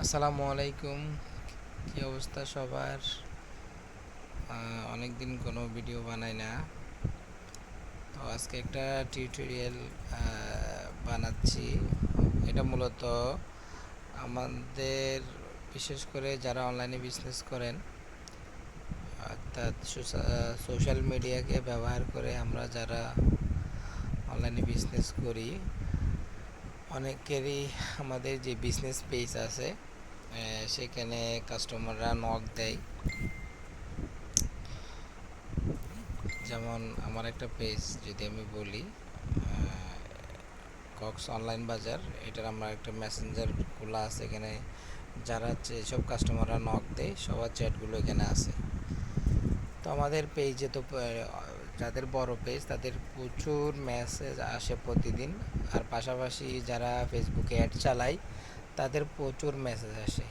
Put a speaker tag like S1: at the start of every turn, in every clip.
S1: আসসালামু আলাইকুম। কি অবস্থা সবার? অনেক দিন কোনো ভিডিও বানাই না, তো আজকে একটা টিউটোরিয়াল বানাচ্ছি। এটা মূলত আমাদের, বিশেষ করে যারা অনলাইনে বিজনেস করেন, অর্থাৎ সোশ্যাল মিডিয়াকে ব্যবহার করে আমরা যারা অনলাইনে বিজনেস করি, অনেকেরই আমাদের যে বিজনেস পেজ আছে সেখানে কাস্টমাররা নক দেয়। যেমন আমার একটা পেজ যদি আমি বলি, কক্স অনলাইন বাজার, এটার আমার একটা মেসেঞ্জার খোলা আছে। এখানে যারা যেসব কাস্টমাররা নক দেয় সবার চ্যাটগুলো এখানে আছে। তো আমাদের পেজে তো যাদের বড় পেজ তাদের প্রচুর মেসেজ আসে প্রতিদিন, আর পাশাপাশি যারা ফেসবুকে অ্যাড চালায় তাদের প্রচুর মেসেজ আসে।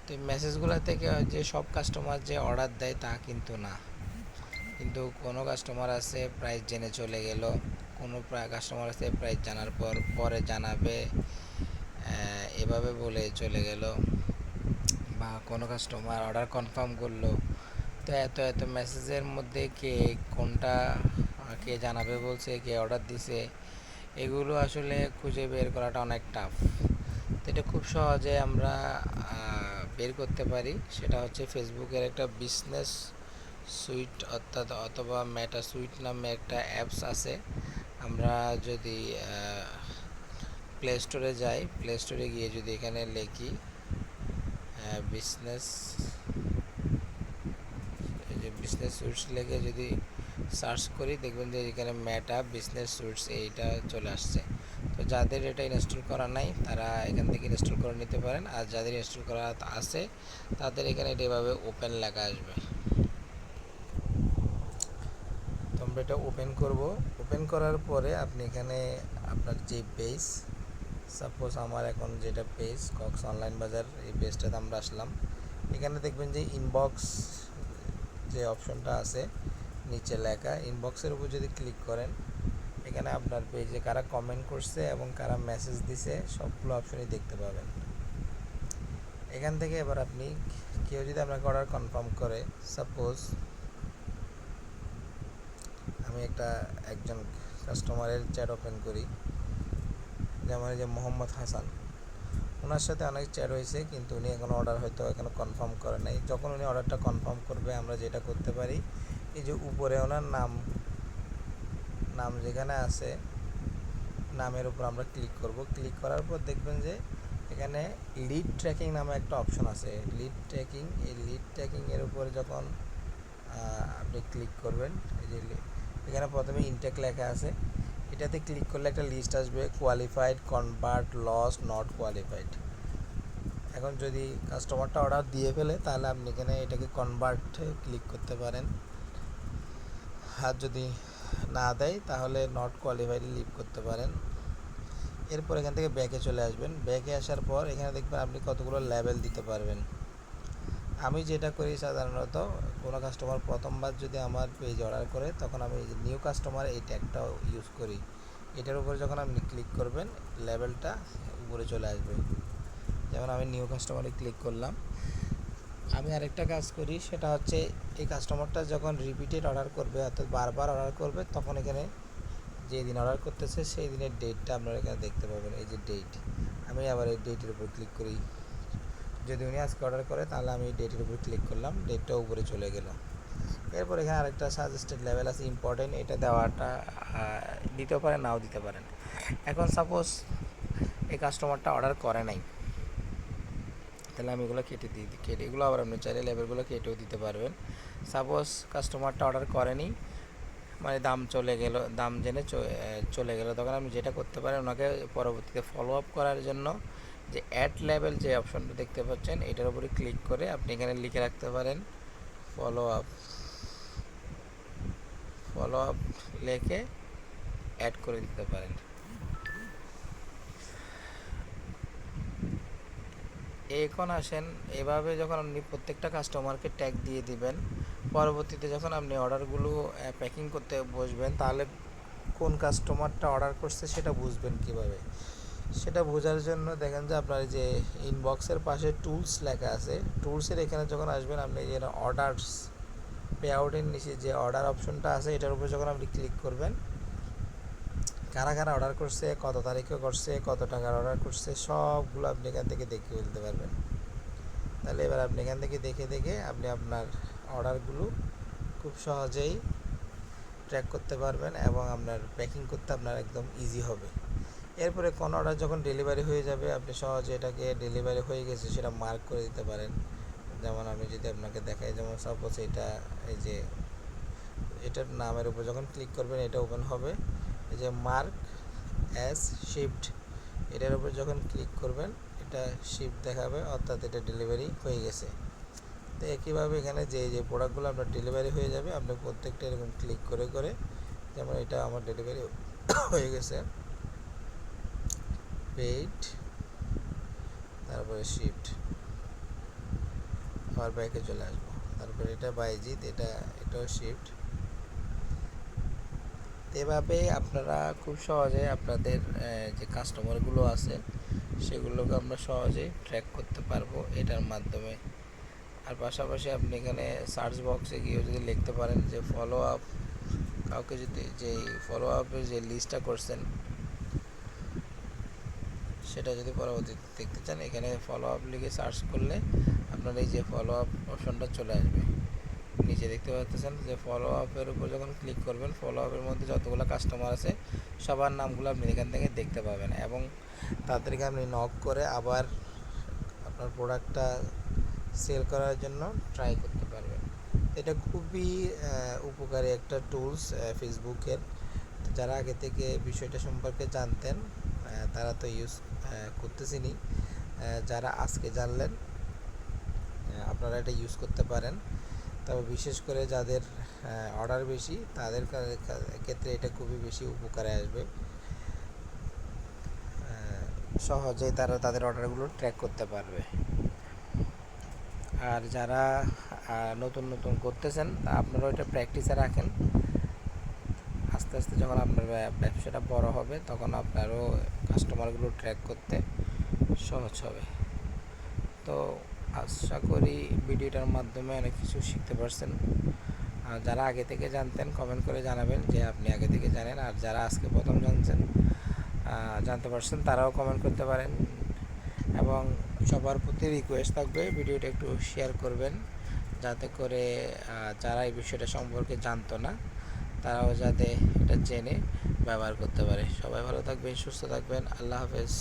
S1: তো এই মেসেজগুলো থেকে যে সব কাস্টমার যে অর্ডার দেয় তা কিন্তু না, কিন্তু কোনো কাস্টমার আছে প্রাইস জেনে চলে গেল, কোনো কাস্টমার আছে প্রাইস জানার পর পরে জানাবে এভাবে বলে চলে গেল, বা কোনো কাস্টমার অর্ডার কনফার্ম করলো। তো এত এত মেসেজের মধ্যে কে কোনটা, কে জানাবে বলছে, কে অর্ডার দিছে, এগুলো আসলে খুঁজে বের করাটা অনেক টাফ। তো এটা খুব সহজে আমরা বের করতে পারি। সেটা হচ্ছে ফেসবুকের একটা বিজনেস সুইট অথবা মেটা সুইট নামে একটা অ্যাপস আছে। আমরা যদি প্লে স্টোরে যাই, প্লে স্টোরে গিয়ে যদি এখানে লিখি বিজনেস, এই যে বিজনেস সুইটস লিখে যদি সার্চ করি, দেখবেন যে এখানে মেটা বিজনেস সুইটস এইটা চলে আসছে। তো যাদের এটা ইনস্টল করা নাই তারা এখান থেকে ইনস্টল করে নিতে পারেন, আর যাদের ইনস্টল করা আছে তাদের এখানে এটা এভাবে ওপেন লেখা আসবে। তো আমরা এটা ওপেন করব। ওপেন করার পরে আপনি এখানে আপনার যে পেজ, সাপোজ আমার এখন যেটা পেজ কক্স অনলাইন বাজার, এই পেজটাতে আমরা আসলাম। এখানে দেখবেন যে ইনবক্স যে অপশনটা আছে নিচে লেখা, ইনবক্সের উপর যদি ক্লিক করেন, এখানে আপনার পেজে কারা কমেন্ট করছে এবং কারা মেসেজ দিছে সবগুলো অপশনই দেখতে পাবেন। এখান থেকে এবার আপনি, কেউ যদি আপনাকে অর্ডার কনফার্ম করে, সাপোজ আমি একজন কাস্টমারের চ্যাট ওপেন করি, যেমন এই যে মোহাম্মদ হাসান, ওনার সাথে অনেক চ্যাট হয়েছে কিন্তু উনি এখনও অর্ডার হয়তো এখনও কনফার্ম করে নাই। যখন উনি অর্ডারটা কনফার্ম করবে আমরা যেটা করতে পারি, এই যে উপরে ওনার নাম যেখানে আছে, নামের উপর আমরা ক্লিক করব। ক্লিক করার পর দেখবেন যে এখানে লিড ট্র্যাকিং নামে একটা অপশন আছে, লিড ট্র্যাকিং। এই লিড ট্র্যাকিংয়ের উপরে যখন আপনি ক্লিক করবেন, এই যে এখানে প্রথমে ইনটেক লেখা আছে, এটাতে ক্লিক করলে একটা লিস্ট আসবে, qualified, convert, loss, not qualified. এখন যদি কাস্টমারটা অর্ডার দিয়ে ফেলে তাহলে আপনি এখানে এটাকে কনভার্টে ক্লিক করতে পারেন, আর যদি না দেয় তাহলে নট কোয়ালিফাইডে লিভ করতে পারেন। এরপর এখান থেকে ব্যাকে চলে আসবেন। ব্যাকে আসার পর এখানে দেখবেন আপনি কতগুলো লেভেল দিতে পারবেন। আমি যেটা করি সাধারণত, কোনো কাস্টমার প্রথমবার যদি আমার পেজ অর্ডার করে তখন আমি নিউ কাস্টমার এই ট্যাগটা ইউজ করি। এটার উপরে যখন আপনি ক্লিক করবেন লেভেলটা উপরে চলে আসবে। যেমন আমি নিউ কাস্টমারে ক্লিক করলাম। আমি আরেকটা কাজ করি, সেটা হচ্ছে এই কাস্টমারটা যখন রিপিটেড অর্ডার করবে, অর্থাৎ বারবার অর্ডার করবে, তখন এখানে যে দিন অর্ডার করতেছে সেই দিনের ডেটটা আপনারা এখানে দেখতে পাবেন। এই যে ডেট, আমি আবার এই ডেটের উপর ক্লিক করি। যদি উনি আজকে অর্ডার করে তাহলে আমি এই ডেটের উপর ক্লিক করলাম, ডেটটা উপরে চলে গেল। এরপর এখানে আরেকটা সাজেস্টেড লেভেল আছে ইম্পর্টেন্ট, এটা দেওয়াটা দিতে পারেন, নাও দিতে পারেন। এখন সাপোজ এই কাস্টমারটা অর্ডার করে নাই, তাহলে আমি এগুলো কেটে এগুলো আবার আপনি চাইলে লেভেলগুলো কেটেও দিতে পারবেন। সাপোজ কাস্টমারটা অর্ডার করেনি, মানে দাম চলে গেল, দাম জেনে চলে গেল, তখন আপনি যেটা করতে পারেন, ওনাকে পরবর্তীতে ফলো আপ করার জন্য যে অ্যাড লেভেল যে অপশনটা দেখতে পাচ্ছেন, এটার উপরে ক্লিক করে আপনি এখানে লিখে রাখতে পারেন ফলো আপ। ফলো আপ লিখে অ্যাড করে দিতে পারেন। এখন আসেন, এভাবে যখন আপনি প্রত্যেকটা কাস্টমারকে ট্যাগ দিয়ে দিবেন, পরবর্তীতে যখন আপনি অর্ডারগুলো প্যাকিং করতে বসবেন, তাহলে কোন কাস্টমারটা অর্ডার করছে সেটা বুঝবেন কিভাবে। সেটা বোঝার জন্য দেখেন যে আপনার যে ইনবক্সের পাশে টুলস লেখা আছে, টুলসের এখানে যখন আসবেন আপনি যে অর্ডারস পে আউটের নিচে যে অর্ডার অপশনটা আছে এটার উপর যখন আপনি ক্লিক করবেন, কারা কারা অর্ডার করছে, কত তারিখে করছে, কত টাকার অর্ডার করছে, সবগুলো আপনি এখান থেকে দেখে ফেলতে পারবেন। তাহলে এবার আপনি এখান থেকে দেখে দেখে আপনি আপনার অর্ডারগুলো খুব সহজেই ট্র্যাক করতে পারবেন এবং আপনার প্যাকিং করতে আপনার একদম ইজি হবে। এরপরে কোনো অর্ডার যখন ডেলিভারি হয়ে যাবে আপনি সহজে এটাকে ডেলিভারি হয়ে গেছে সেটা মার্ক করে দিতে পারেন। যেমন আমি যদি আপনাকে দেখাই, যেমন সাপোজ এটা, এই যে এটার নামের উপর যখন ক্লিক করবেন এটা ওপেন হবে, এই যে মার্ক অ্যাজ শিপড, এটার উপর যখন ক্লিক করবেন এটা শিপড দেখাবে, অর্থাৎ এটা ডেলিভারি হয়ে গেছে। তো একইভাবে এখানে যে যে প্রোডাক্টগুলো আপনার ডেলিভারি হয়ে যাবে আপনি প্রত্যেকটা এরকম ক্লিক করে করে, যেমন এটা আমার ডেলিভারি হয়ে গেছে, পেইড, তারপরে শিফট, আবার ব্যাকে চলে আসবো, তারপরে এটা বাইজিৎ, এটাও শিফট। এভাবে আপনারা খুব সহজে আপনাদের যে কাস্টমারগুলো আছে সেগুলোকে আমরা সহজেই ট্র্যাক করতে পারবো এটার মাধ্যমে। আর পাশাপাশি আপনি এখানে সার্চ বক্সে গিয়ে যদি লিখতে পারেন যে ফলো আপ, কাউকে যদি যেই ফলো আপের যে লিস্টটা করছেন সেটা যদি পরবর্তীতে দেখতে চান, এখানে ফলো আপ লিখে সার্চ করলে আপনার এই যে ফলো আপ অপশনটা চলে আসবে। নিচে দেখতে পাচ্ছেন যে ফলো আপের উপর যখন ক্লিক করবেন ফলো আপের মধ্যে যতগুলো কাস্টমার আছে সবার নামগুলো আপনি এখান থেকে দেখতে পাবেন এবং তাদেরকে আপনি নক করে আবার আপনার প্রোডাক্টটা সেল করার জন্য ট্রাই করতে পারবেন। এটা খুবই উপকারী একটা টুলস ফেসবুকের। যারা আগে থেকে বিষয়টা সম্পর্কে জানতেন তারা তো ইউজ করতেছেনই, যারা আজকে জানলেন আপনারা এটা ইউজ করতে পারেন। তবে বিশেষ করে যাদের অর্ডার বেশি তাদের ক্ষেত্রে এটা খুবই বেশি উপকারে আসবে, সহজেই তারা তাদের অর্ডারগুলো ট্র্যাক করতে পারবে। আর যারা নতুন নতুন করতেছেন তা আপনারা এটা প্র্যাকটিসে রাখেন, আস্তে আস্তে যখন আপনার ব্যবসাটা বড় হবে তখন আপনারও কাস্টমারগুলো ট্র্যাক করতে সহজ হবে। তো আশা করি ভিডিওটার মাধ্যমে অনেক কিছু শিখতে পারছেন। আর যারা আগে থেকে জানতেন কমেন্ট করে জানাবেন যে আপনি আগে থেকে জানেন, আর যারা আজকে প্রথম জানতে পারছেন তারাও কমেন্ট করতে পারেন। এবং সবার প্রতি রিকোয়েস্ট থাকবে ভিডিওটা একটু শেয়ার করবেন, যাতে করে যারা এই বিষয়টা সম্পর্কে জানতো না তারাও যাতে এটা জেনে ব্যবহার করতে পারে। সবাই ভালো থাকবেন, সুস্থ থাকবেন, আল্লাহ হাফেজ।